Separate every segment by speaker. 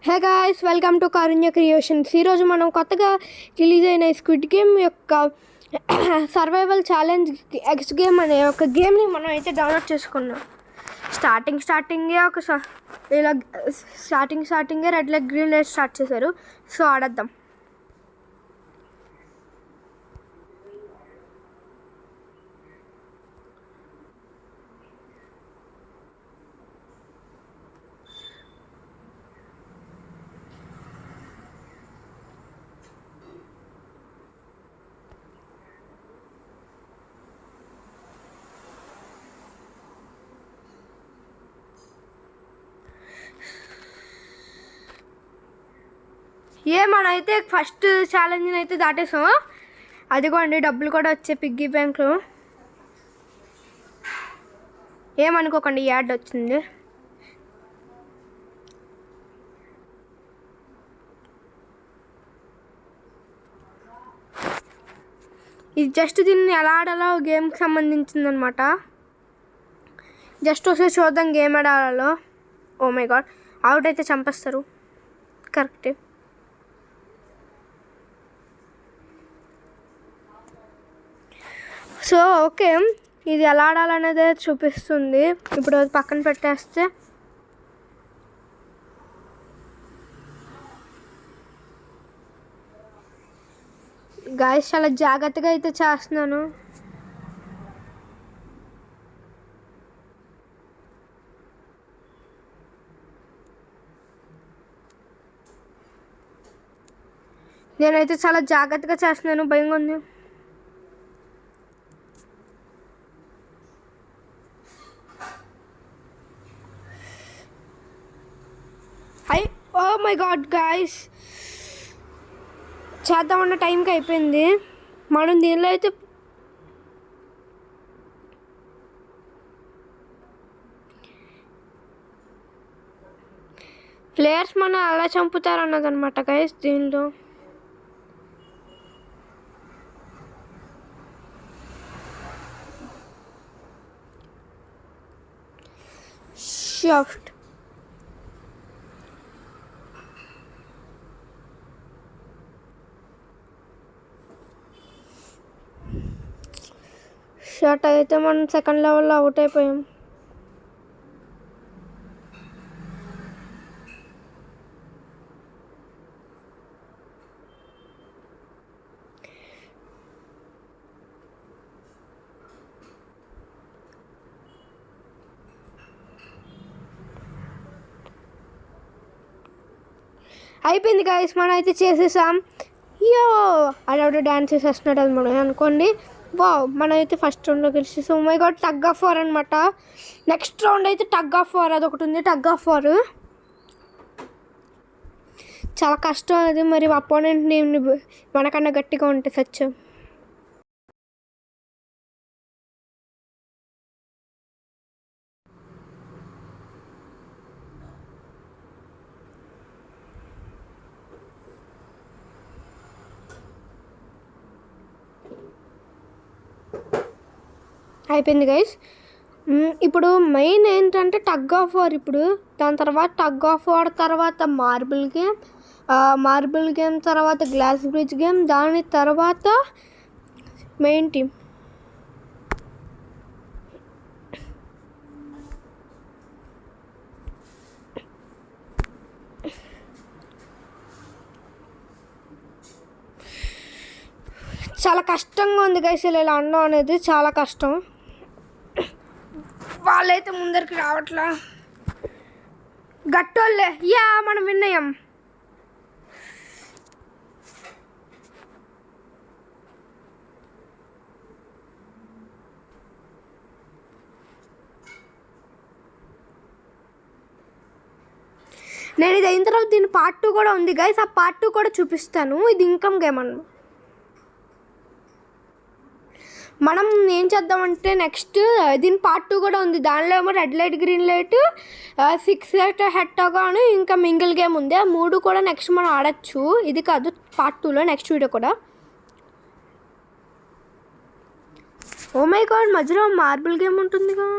Speaker 1: Hey guys, welcome to Karunya creations. ఈరోజు మనం కొత్తగా రిలీజ్ అయిన స్క్విడ్ గేమ్ యొక్క సర్వైవల్ ఛాలెంజ్ ఎక్స్ గేమ్ అనే ఒక గేమ్ని మనం అయితే డౌన్లోడ్ చేసుకున్నాం. స్టార్టింగే ఇలా స్టార్టింగే red light green light start చేశారు. సో ఆడద్దాం. మనమైతే ఫస్ట్ ఛాలెంజ్ని అయితే దాటేసాము. అదిగోండి డబ్బులు కూడా వచ్చే పిగ్గీ బ్యాంక్లో. ఏమనుకోకండి, యాడ్ వచ్చింది. ఇది జస్ట్ దీన్ని ఎలా ఆడాలో గేమ్కి సంబంధించింది అనమాట. జస్ట్ ఒకసారి చూద్దాం గేమ్ ఆడాలో. ఓ మై గాడ్, అవుట్ అయితే చంపేస్తారు. కరెక్టే. సో ఓకే, ఇది ఎలా ఆడాలనేది చూపిస్తుంది. ఇప్పుడు అది పక్కన పెట్టేస్తే గాయస్ చాలా జాగ్రత్తగా అయితే చేస్తున్నాను. నేనైతే చాలా జాగ్రత్తగా చేస్తున్నాను, భయంగా ఉంది. ఓ మై గాడ్ గాయస్, చేద్దామన్న టైంకి అయిపోయింది. మనం దీనిలో అయితే ప్లేయర్స్ మనం ఎలా చంపుతారు అన్నదన్నమాట గాయస్. దీనిలో షాఫ్ట్ షాట్ అయితే మనం సెకండ్ లెవెల్లో అవుట్ అయిపోయాం. అయిపోయింది గాయస్, మనం అయితే చేసేసాం. యో అలా డ్యాన్స్ చేసేస్తున్నాడు అది మనం అనుకోండి. మనం అయితే ఫస్ట్ రౌండ్లో గెలిచేసాం. Oh my God, tug of war అనమాట. నెక్స్ట్ రౌండ్ అయితే టగ్ ఆఫ్ వార్, అదొకటి ఉంది. టగ్ ఆఫ్ వార్ చాలా కష్టం అది. మరి అపోనెంట్ని మనకన్నా గట్టిగా ఉంటే సత్యం. అయిపోయింది గైస్. ఇప్పుడు మెయిన్ ఏంటంటే టగ్ ఆఫ్ వార్. ఇప్పుడు దాని తర్వాత టగ్ ఆఫ్ వార్ తర్వాత మార్బుల్ గేమ్ తర్వాత గ్లాస్ బ్రిడ్జ్ గేమ్, దాని తర్వాత మెయిన్ టీమ్. చాలా కష్టంగా ఉంది గైస్, ఇలా అనడం అనేది చాలా కష్టం. వాళ్ళైతే ముందరికి రావట్లా, గట్టోళ్ళే. మనం విన్ అయ్యాం. నేను ఇది అయిన తర్వాత దీని పార్ట్ 2 కూడా ఉంది గైస్. ఆ పార్ట్ 2 కూడా చూపిస్తాను. ఇది ఇన్కమ్ గేమ్ అన్న. మనం ఏం చేద్దామంటే నెక్స్ట్ దీని పార్ట్ 2 కూడా ఉంది. దానిలో ఏమో red light green light 6 light హెట్టాగాను ఇంకా మింగిల్ గేమ్ ఉంది. ఆ 3 కూడా నెక్స్ట్ మనం ఆడచ్చు. ఇది కాదు, పార్ట్ 2లో నెక్స్ట్ వీడియో కూడా. ఓ మై గాడ్, మధ్యలో మార్బుల్ గేమ్ ఉంటుందిగా.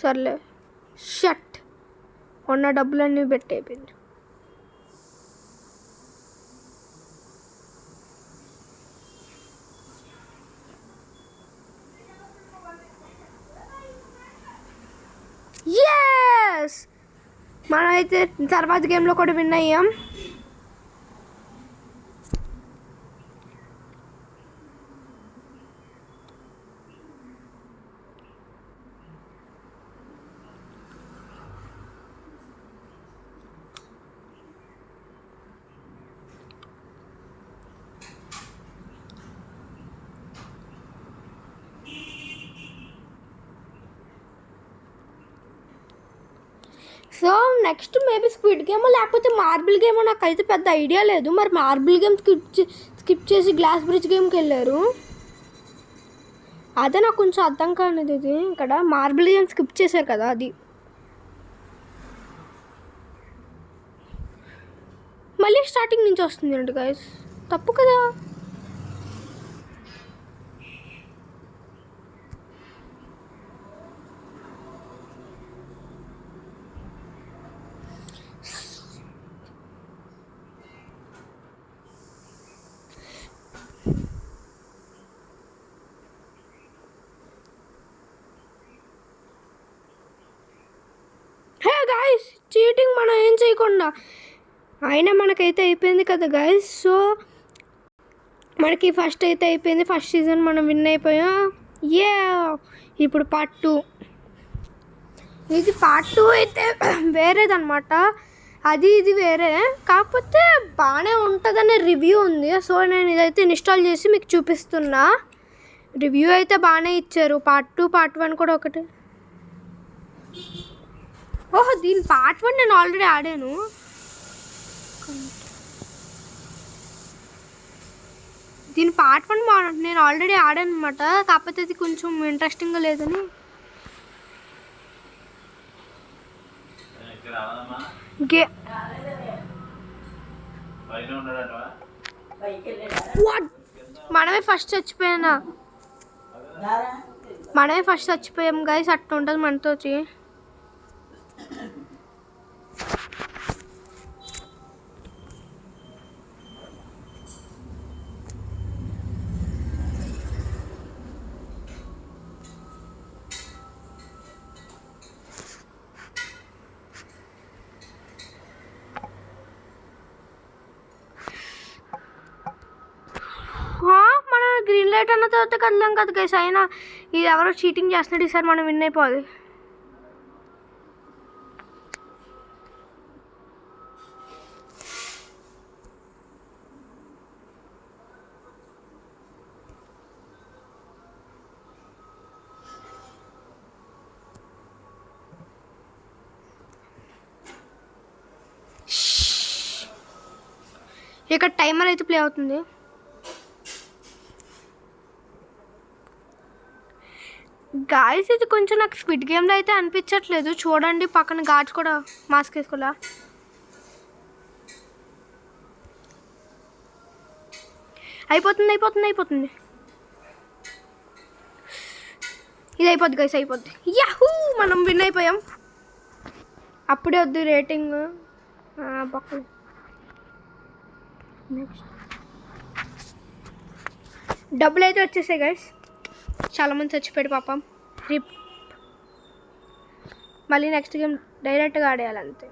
Speaker 1: సర్లే షట్ ఉన్న డబ్బులన్నీ పెట్టయిపోయింది. ఎస్ మనం అయితే తర్వాత గేమ్లో కూడా విన్ అయ్యాం. సో నెక్స్ట్ మేబీ స్క్విడ్ గేమో లేకపోతే మార్బుల్ గేమో నాకైతే పెద్ద ఐడియా లేదు. మరి మార్బుల్ గేమ్ స్కిప్ చేసి గ్లాస్ బ్రిడ్జ్ గేమ్కి వెళ్ళారు. అదే నాకు కొంచెం అర్థం కానిది. ఇది ఇక్కడ మార్బుల్ గేమ్ స్కిప్ చేశారు కదా, అది మళ్ళీ స్టార్టింగ్ నుంచి వస్తుంది అండి గైస్, తప్పు కదా. హే గైస్, చీటింగ్ మనం ఏం చేయకుండా అయినా మనకైతే అయిపోయింది కదా గైస్. సో మనకి ఫస్ట్ అయితే అయిపోయింది, ఫస్ట్ సీజన్ మనం విన్ అయిపోయాం. ఏ ఇప్పుడు పార్ట్ 2. ఇది పార్ట్ 2 అయితే వేరేదన్నమాట, అది ఇది వేరే, కాకపోతే బాగానే ఉంటుందనే రివ్యూ ఉంది. సో నేను ఇదైతే ఇన్స్టాల్ చేసి మీకు చూపిస్తున్నా. రివ్యూ అయితే బాగానే ఇచ్చారు. పార్ట్ 2 పార్ట్ 1 కూడా ఒకటి. ఓహో, దీని పార్ట్ 1 నేను ఆల్రెడీ ఆడాను. దీని పార్ట్ 1 నేను ఆల్రెడీ ఆడాను అనమాట, కాకపోతే ఇది కొంచెం ఇంట్రెస్టింగ్గా లేదని. మనమే ఫస్ట్ చచ్చిపోయాం గైస్, అట్లా ఉంటుంది మనతో. మనం గ్రీన్ లైట్ అన్న తర్వాత కదలేం కదా గైస్. అయినా ఇది ఎవరో చీటింగ్ చేస్తున్నాడు, ఈసారి మనం విన్ అయిపోవాలి. ఇక్కడ టైమర్ అయితే ప్లే అవుతుంది. గాయస్, ఇది కొంచెం నాకు స్క్విడ్ గేమ్లో అయితే అనిపించట్లేదు. చూడండి, పక్కన గార్డ్స్ కూడా మాస్క్ వేసుకోలే. అయిపోతుంది. ఇది అయిపోద్ది గైస్, అయిపోద్ది. యాహూ, మనం విన్ అయిపోయాం. అప్పుడే వద్దు రేటింగ్ పక్కన. నెక్స్ట్ డబ్బులు అయితే వచ్చేసాయి గైస్. చాలామంది చచ్చిపోయాడు పాపం. రిప్. మళ్ళీ నెక్స్ట్ గేమ్ డైరెక్ట్గా ఆడేయాలంతే.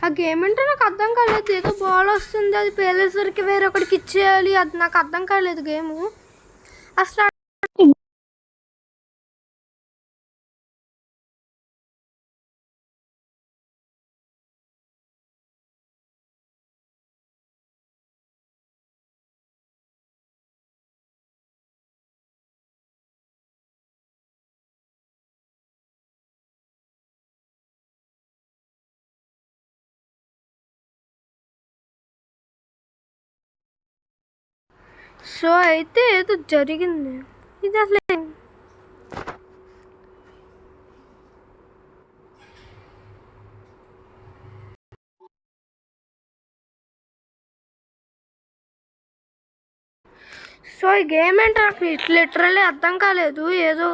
Speaker 1: ఆ గేమ్ అంటే నాకు అర్థం కాలేదు. ఏదో బాల్ వస్తుంది, అది పేలేసరికి వేరొకరికి ఇచ్చేయాలి. అది నాకు అర్థం కాలేదు గేము అసలు. సో అయితే ఏదో జరిగింది. ఇది అసలు సో ఈ గేమ్ ఏంటో నాకు లిటరల్లీ అర్థం కాలేదు. ఏదో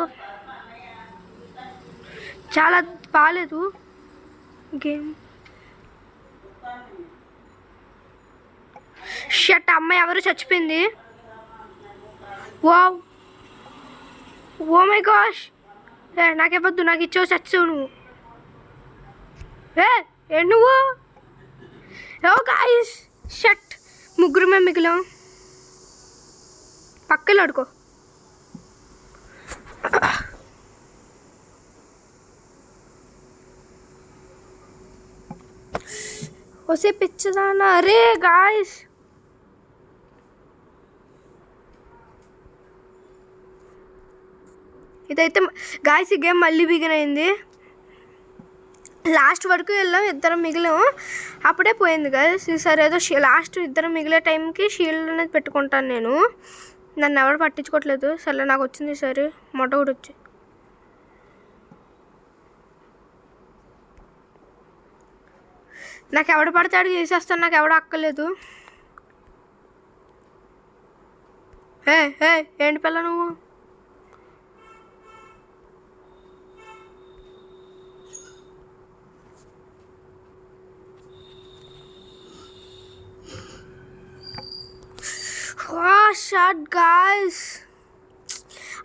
Speaker 1: చాలా బాగాలేదు గేమ్. షట్, అమ్మాయి ఎవరు చచ్చిపోయింది. Wow, oh my gosh. నాకు ఇవ్వద్దు, నాకు ఇచ్చావు, చచ్చావు నువ్వు. ఏ నువ్వు ఓ గాయస్, షట్, ముగ్గురు మేము మిగిలాం. పక్కన అడుకో. వసే పిచ్చదానా. అరే గాయస్, ఇదైతే గాయస్ ఈ గేమ్ మళ్ళీ బిగిన్ అయింది. లాస్ట్ వరకు వెళ్ళాం, ఇద్దరం మిగిలాము, అప్పుడే పోయింది గాయస్. ఈసారి ఏదో లాస్ట్ ఇద్దరం మిగిలే టైంకి షీల్డ్ అనేది పెట్టుకుంటాను నేను. నన్ను ఎవరు పట్టించుకోవట్లేదు. సరే నాకు వచ్చింది ఈసారి మొట్ట కూడా వచ్చి. నాకు ఎవడ పడితే అడిగి చేసేస్తాను, నాకు ఎవడ అక్కర్లేదు. ఏంటి పిల్ల నువ్వు. షాట్ గాయస్,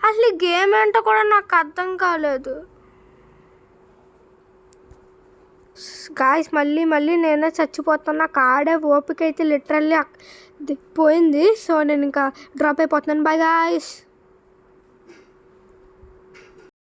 Speaker 1: అసలు ఈ గేమ్ ఏంటో కూడా నాకు అర్థం కాలేదు గాయస్. మళ్ళీ నేనే చచ్చిపోతాను. నాకు ఆడే ఓపిక అయితే లిటరల్లీ పోయింది. సో నేను ఇంకా డ్రాప్ అయిపోతున్నాను. Bye guys.